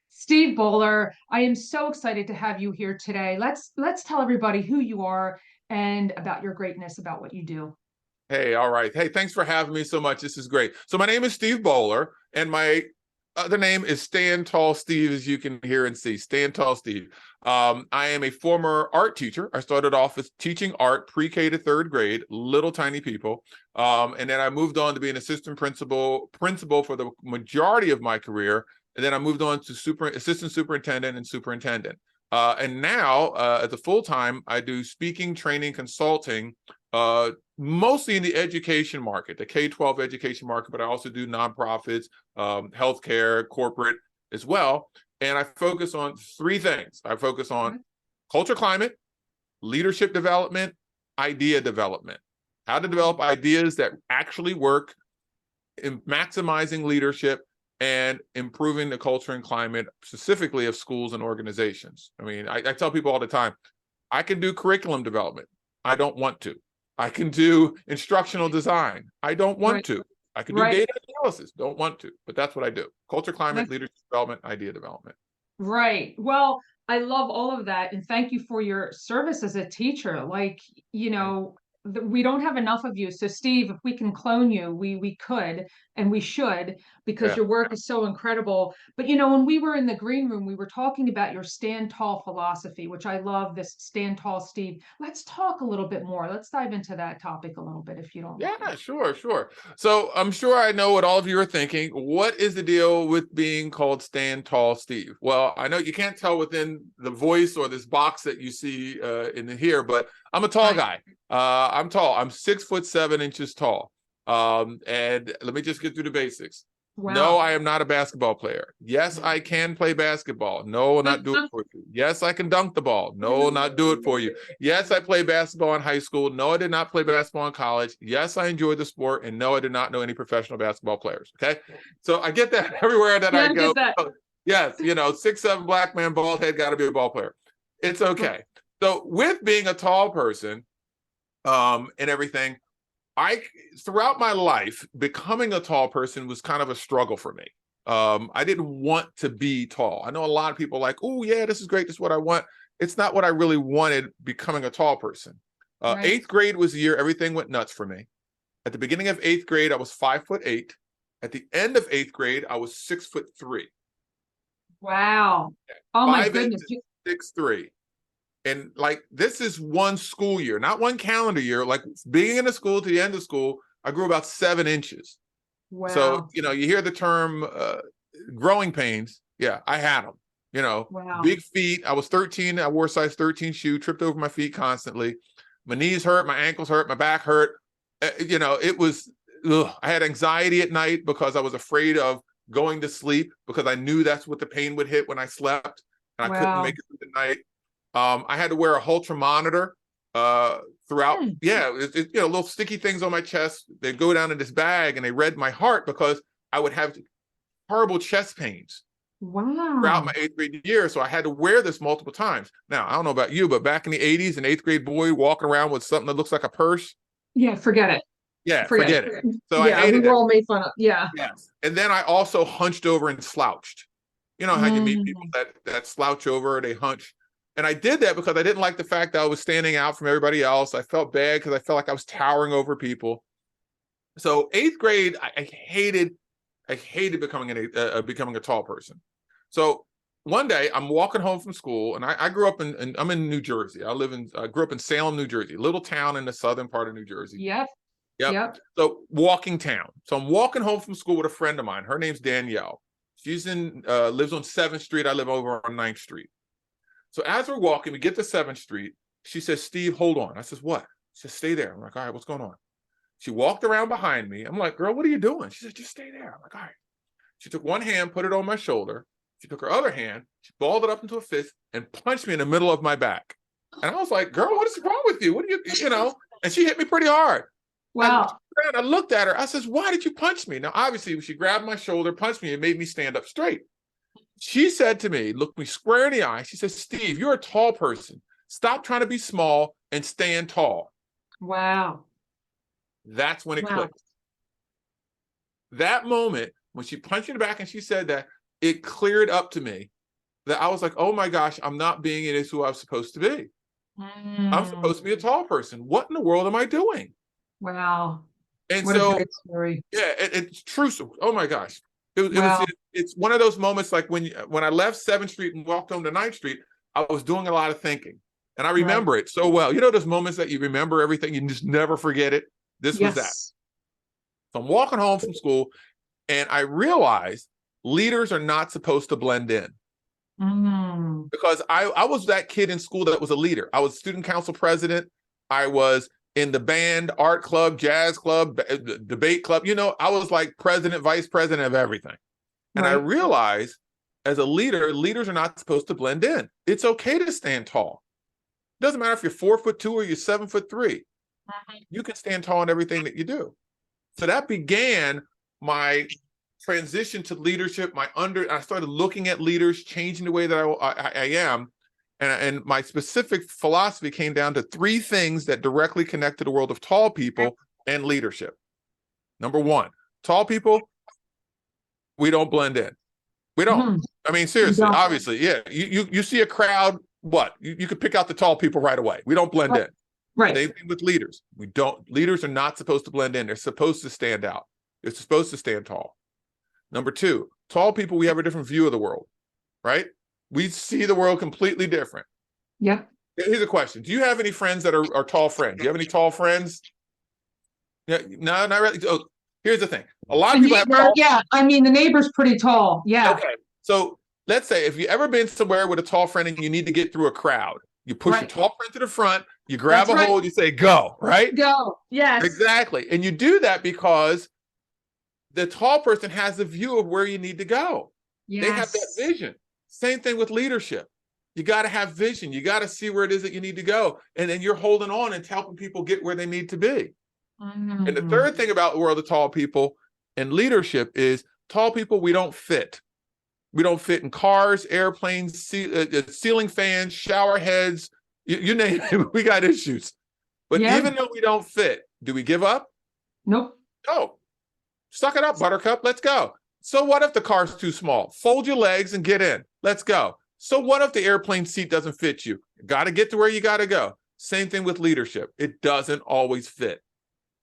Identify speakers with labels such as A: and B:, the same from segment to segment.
A: Steve Bollar, I am so excited to have you here today. Let's tell everybody who you are and about your greatness, about what you do.
B: Hey, all right. Hey, thanks for having me so much. This is great. So my name is Steve Bollar, and my other name is Stand Tall Steve, as you can hear and see. Stand Tall Steve. I am a former art teacher. I started off as teaching art pre-K to third grade, little tiny people. And then I moved on to be an assistant principal for the majority of my career. And then I moved on to assistant superintendent and superintendent. And now, as a full-time, I do speaking, training, consulting, mostly in the education market, the K-12 education market, but I also do nonprofits, healthcare, corporate as well. And I focus on three things. I focus on culture climate, leadership development, idea development, how to develop ideas that actually work, in maximizing leadership, and improving the culture and climate, specifically of schools and organizations. I mean, I tell people all the time, I can do curriculum development. I don't want to. I can do instructional design. I don't want to. I can do data analysis. Don't want to. But that's what I do. Culture, climate, leadership development, idea development.
A: Right. Well, I love all of that. And thank you for your service as a teacher. Like, we don't have enough of you. So Steve, if we can clone you, we could, and we should, because your work is so incredible. But when we were in the green room, we were talking about your stand tall philosophy, which I love, this stand tall Steve. Let's talk a little bit more. Let's dive into that topic a little bit, if you don't mind.
B: Yeah, sure. So I'm sure I know what all of you are thinking. What is the deal with being called Stand Tall Steve? Well, I know you can't tell within the voice or this box that you see in here, but I'm a tall guy. I'm tall. I'm 6'7" tall. And let me just get through the basics.
A: Wow.
B: No, I am not a basketball player. Yes, I can play basketball. No, not do it for you. Yes, I can dunk the ball. No, not do it for you. Yes, I played basketball in high school. No, I did not play basketball in college. Yes, I enjoyed the sport. And no, I did not know any professional basketball players. Okay. So I get that everywhere that I go. Yes, 6'7" black man, bald head, got to be a ball player. It's okay. So with being a tall person, and everything, throughout my life, becoming a tall person was kind of a struggle for me. I didn't want to be tall. I know a lot of people are like, oh yeah, this is great. This is what I want. It's not what I really wanted becoming a tall person. 8th grade was the year everything went nuts for me. At the beginning of 8th grade, I was 5'8". At the end of 8th grade, I was 6'3".
A: Wow. Oh my goodness.
B: 6'3". And like, this is one school year, not one calendar year. Like, being in the school to the end of school, I grew about 7 inches.
A: Wow.
B: So, you hear the term growing pains. Yeah, I had them,
A: wow.
B: Big feet. I was 13. I wore a size 13 shoe, tripped over my feet constantly. My knees hurt, my ankles hurt, my back hurt. It was, I had anxiety at night because I was afraid of going to sleep, because I knew that's what the pain would hit when I slept, and I couldn't make it through the night. I had to wear a Holter monitor throughout. Yeah, little sticky things on my chest. They'd go down in this bag and they read my heart, because I would have horrible chest pains throughout my 8th grade year. So I had to wear this multiple times. Now, I don't know about you, but back in the 80s, an 8th grade boy walking around with something that looks like a purse.
A: Yeah, forget it.
B: Yeah, forget it. So
A: yeah,
B: I hated
A: we were all made fun of. Yeah.
B: Yes. And then I also hunched over and slouched. You know how you meet people that slouch over, they hunch. And I did that because I didn't like the fact that I was standing out from everybody else. I felt bad because I felt like I was towering over people. So 8th grade, I hated becoming a tall person. So one day I'm walking home from school, and I grew up I'm in New Jersey. I grew up in Salem, New Jersey, a little town in the southern part of New Jersey. Yep. So walking town. So I'm walking home from school with a friend of mine. Her name's Danielle. She's lives on 7th Street. I live over on 9th Street. So as we're walking, we get to 7th Street. She says, Steve, hold on. I says, what? She says, stay there. I'm like, all right, what's going on? She walked around behind me. I'm like, girl, what are you doing? She said, just stay there. I'm like, all right. She took one hand, put it on my shoulder. She took her other hand, she balled it up into a fist and punched me in the middle of my back. And I was like, girl, what is wrong with you? What do you? And she hit me pretty hard.
A: Wow.
B: I looked at her. I says, why did you punch me? Now, obviously, when she grabbed my shoulder, punched me, it made me stand up straight. She said to me, looked me square in the eye. She says, Steve, you're a tall person. Stop trying to be small and stand tall.
A: Wow.
B: That's when it clicked. That moment when she punched me in the back and she said that, it cleared up to me that I was like, oh my gosh, I'm not being it is who I'm supposed to be. I'm supposed to be a tall person. What in the world am I doing?
A: Wow.
B: And
A: What a
B: so,
A: great story.
B: yeah, it's true. Oh my gosh.
A: Wow.
B: It's one of those moments like when I left 7th Street and walked home to 9th Street, I was doing a lot of thinking. And I remember it so well. You know those moments that you remember everything, you just never forget it? This was that.
A: Yes.
B: So I'm walking home from school and I realized leaders are not supposed to blend in. Because I was that kid in school that was a leader. I was student council president. I was in the band, art club, jazz club, debate club. You know, I was like president, vice president of everything. And I realized as a leader, leaders are not supposed to blend in. It's okay to stand tall. It doesn't matter if you're 4'2" or you're 7'3". You can stand tall in everything that you do. So that began my transition to leadership. I started looking at leaders, changing the way that I am. And my specific philosophy came down to 3 things that directly connect to the world of tall people and leadership. Number 1, tall people, we don't blend in. We don't. I mean, seriously, obviously, yeah. You see a crowd, what? You could pick out the tall people right away. We don't blend in.
A: Right.
B: Same thing with leaders. We don't. Leaders are not supposed to blend in. They're supposed to stand out. They're supposed to stand tall. Number 2, tall people, we have a different view of the world, right? We see the world completely different.
A: Yep.
B: Here's a question. Do you have any friends that are tall friends? Do you have any tall friends? Yeah, no, not really. Oh, here's the thing. A lot of people have tall.
A: Yeah, I mean, the neighbor's pretty tall. Yeah.
B: Okay. So let's say if you ever been somewhere with a tall friend and you need to get through a crowd, you push your tall friend to the front, you grab a hold, you say, go, right?
A: Go. Yes.
B: Exactly. And you do that because the tall person has a view of where you need to go. Yes. They have that vision. Same thing with leadership. You got to have vision. You got to see where it is that you need to go. And then you're holding on and helping people get where they need to be. And the third thing about the world of tall people and leadership is tall people, we don't fit. We don't fit in cars, airplanes, ceiling fans, shower heads, you name it. We got issues. But even though we don't fit, do we give up?
A: Nope.
B: No. Suck it up, buttercup. Let's go. So what if the car's too small? Fold your legs and get in. Let's go. So what if the airplane seat doesn't fit you? Got to get to where you got to go. Same thing with leadership. It doesn't always fit.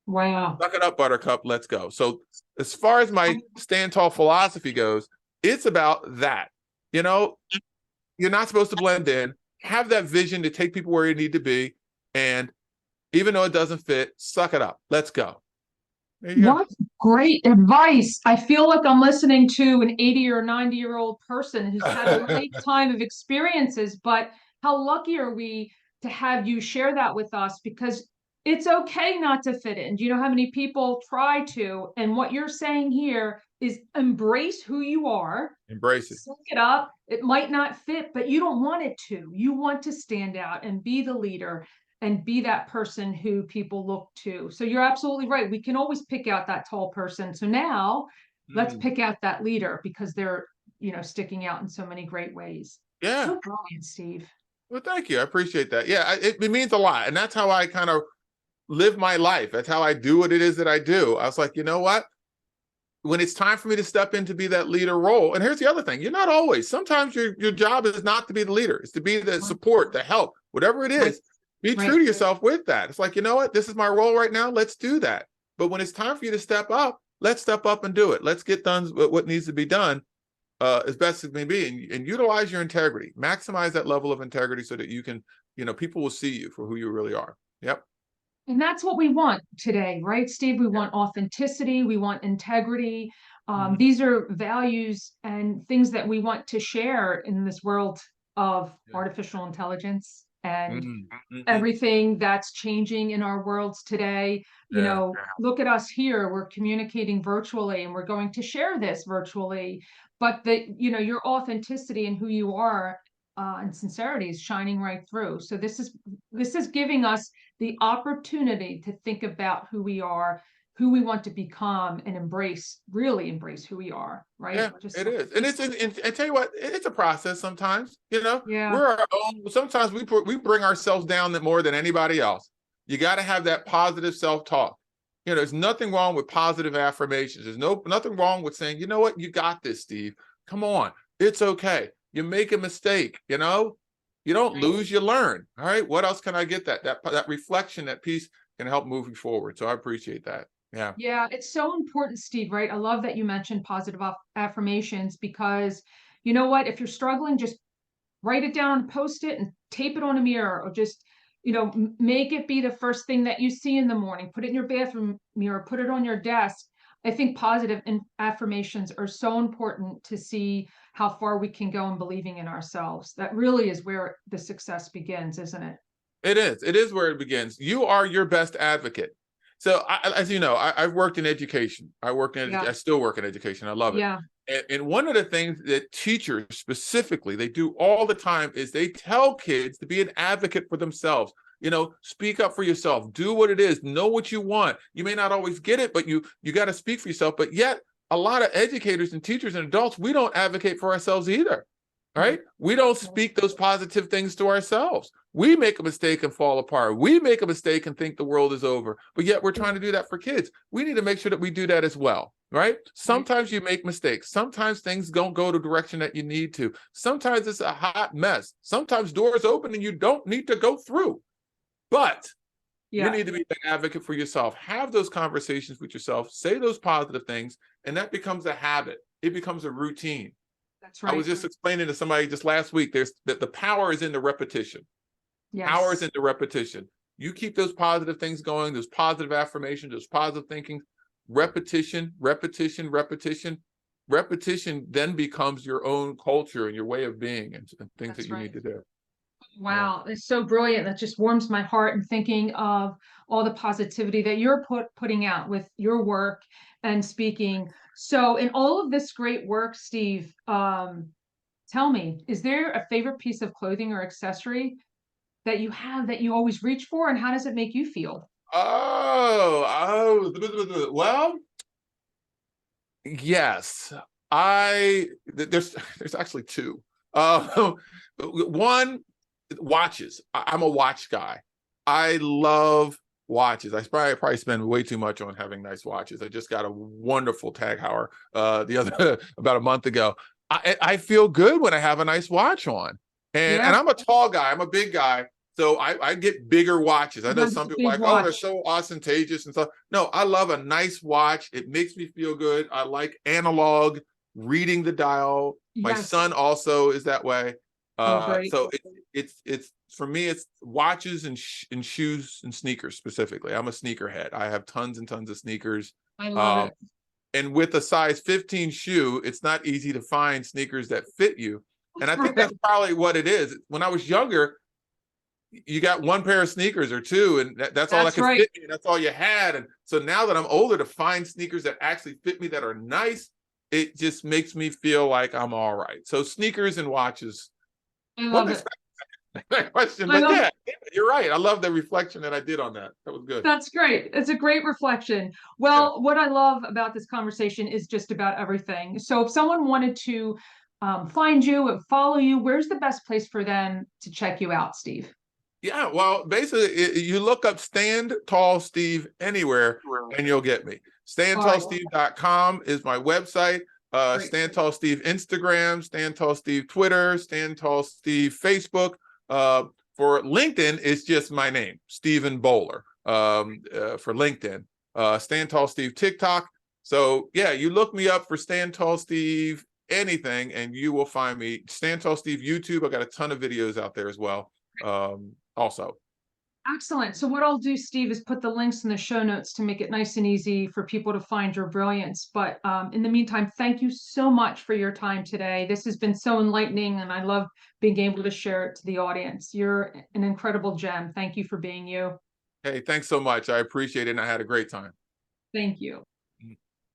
A: Wow.
B: Suck it up, buttercup. Let's go. So as far as my stand tall philosophy goes, it's about that. You know, you're not supposed to blend in. Have that vision to take people where you need to be. And even though it doesn't fit, suck it up. Let's go.
A: What great advice. I feel like I'm listening to an 80 or 90-year-old person who's had a lifetime of experiences, but how lucky are we to have you share that with us, because it's okay not to fit in. Do you know how many people try to? And what you're saying here is embrace who you are.
B: Embrace it.
A: Suck it up. It might not fit, but you don't want it to. You want to stand out and be the leader and be that person who people look to. So you're absolutely right. We can always pick out that tall person. So now let's pick out that leader, because they're, you know, sticking out in so many great ways.
B: Yeah.
A: So brilliant, Steve.
B: Well, thank you. I appreciate that. Yeah, it means a lot. And that's how I kind of live my life. That's how I do what it is that I do. I was like, you know what? When it's time for me to step in to be that leader role, and here's the other thing, you're not always. Sometimes your job is not to be the leader. It's to be the support, the help, whatever it is. Be true to yourself with that. It's like, you know what? This is my role right now. Let's do that. But when it's time for you to step up, let's step up and do it. Let's get done what needs to be done as best as may be, and utilize your integrity. Maximize that level of integrity so that you can, you know, people will see you for who you really are. Yep.
A: And that's what we want today, right, Steve? We want authenticity. We want integrity. These are values and things that we want to share in this world of artificial intelligence and everything that's changing in our worlds today. You know, look at us here. We're communicating virtually, and we're going to share this virtually. But you know, your authenticity and who you are and sincerity is shining right through. So this is giving us the opportunity to think about who we are, who we want to become, and really embrace who we are, right?
B: Yeah, it is. And and tell you what, it's a process sometimes, you know.
A: Yeah.
B: We're our own. Sometimes we bring ourselves down more than anybody else. You got to have that positive self-talk. You know, there's nothing wrong with positive affirmations. There's nothing wrong with saying, you know what, you got this, Steve. Come on, it's okay. You make a mistake, you know, you don't
A: Right.
B: lose, you learn. All right, what else can I get? That reflection, that piece can help moving forward. So I appreciate that. Yeah.
A: Yeah, it's so important, Steve, right? I love that you mentioned positive affirmations because you know what? If you're struggling, just write it down, post it, and tape it on a mirror, or just, make it be the first thing that you see in the morning. Put it in your bathroom mirror, put it on your desk. I think positive affirmations are so important to see how far we can go in believing in ourselves. That really is where the success begins, isn't it?
B: It is. It is where it begins. You are your best advocate. So, as you know, I've worked in education.
A: Yeah,
B: I still work in education. I love it.
A: yeah,
B: And one of the things that teachers specifically they do all the time is they tell kids to be an advocate for themselves. You know, speak up for yourself. Do what it is. Know what you want. You may not always get it, but you got to speak for yourself. But yet, a lot of educators and teachers and adults, we don't advocate for ourselves either. Right? We don't speak those positive things to ourselves. We make a mistake and fall apart. We make a mistake and think the world is over. But yet we're trying to do that for kids. We need to make sure that we do that as well. Right? Sometimes you make mistakes. Sometimes things don't go the direction that you need to. Sometimes it's a hot mess. Sometimes doors open and you don't need to go through. But you
A: yeah.
B: need to be an advocate for yourself. Have those conversations with yourself. Say those positive things. And that becomes a habit. It becomes a routine.
A: That's
B: I
A: right.
B: was just explaining to somebody just last week, there's that the power is in the repetition. Power is
A: Yes.
B: in the repetition. You keep those positive things going, those positive affirmations, those positive thinking, repetition, repetition, repetition. Repetition then becomes your own culture and your way of being and things that
A: That's
B: you
A: right.
B: need to do. Yeah.
A: Wow, it's so brilliant. That just warms my heart and thinking of all the positivity that you're putting out with your work and speaking. So, in all of this great work, Steve, tell me, is there a favorite piece of clothing or accessory that you have that you always reach for, and how does it make you feel?
B: Well, yes. There's actually two. One, watches. I'm a watch guy. I love watches. I probably spend way too much on having nice watches. I just got a wonderful Tag Heuer the other about a month ago. I feel good when I have a nice watch on. And
A: Yeah,
B: I'm a tall guy, I'm a big guy. So I get bigger watches. I know
A: sometimes
B: some
A: it's a
B: people
A: big
B: like, oh, they're
A: watch.
B: so ostentatious and stuff. No, I love a nice watch. It makes me feel good. I like analog, reading the dial. My son
A: Yes.
B: also is that way.
A: Oh, great.
B: So it's for me, it's watches and shoes and sneakers specifically. I'm a sneakerhead. I have tons and tons of sneakers.
A: I love
B: Um,
A: it.
B: and with a size 15 shoe, it's not easy to find sneakers that fit you. And I think that's probably what it is. When I was younger, you got one pair of sneakers or two, and that's all that
A: That's
B: could
A: right.
B: fit me. And that's all you had. And so now that I'm older, to find sneakers that actually fit me that are nice, it just makes me feel like I'm all right. So sneakers and watches.
A: I love
B: Wasn't
A: it.
B: expecting that question,
A: I
B: but
A: love
B: yeah, you're right. I love the reflection that I did on that. That was good.
A: That's great. It's a great reflection.
B: Yeah.
A: Well, what I love about this conversation is just about everything. So if someone wanted to find you and follow you, where's the best place for them to check you out, Steve?
B: Yeah, well, basically, you look up Stand Tall Steve anywhere and you'll get me.
A: All right.
B: StandTallSteve.com is my website.
A: Great.
B: Stand Tall Steve Instagram, Stand Tall Steve Twitter, Stand Tall Steve Facebook. For LinkedIn, it's just my name, Stephen Bollar, for LinkedIn. Stand Tall Steve TikTok. So yeah, you look me up for Stand Tall Steve anything and you will find me. Stand Tall Steve YouTube. I got a ton of videos out there as well. Also.
A: Excellent. So what I'll do, Steve, is put the links in the show notes to make it nice and easy for people to find your brilliance. But in the meantime, thank you so much for your time today. This has been so enlightening, and I love being able to share it to the audience. You're an incredible gem. Thank you for being you.
B: Hey, thanks so much. I appreciate it, and I had a great time.
A: Thank you.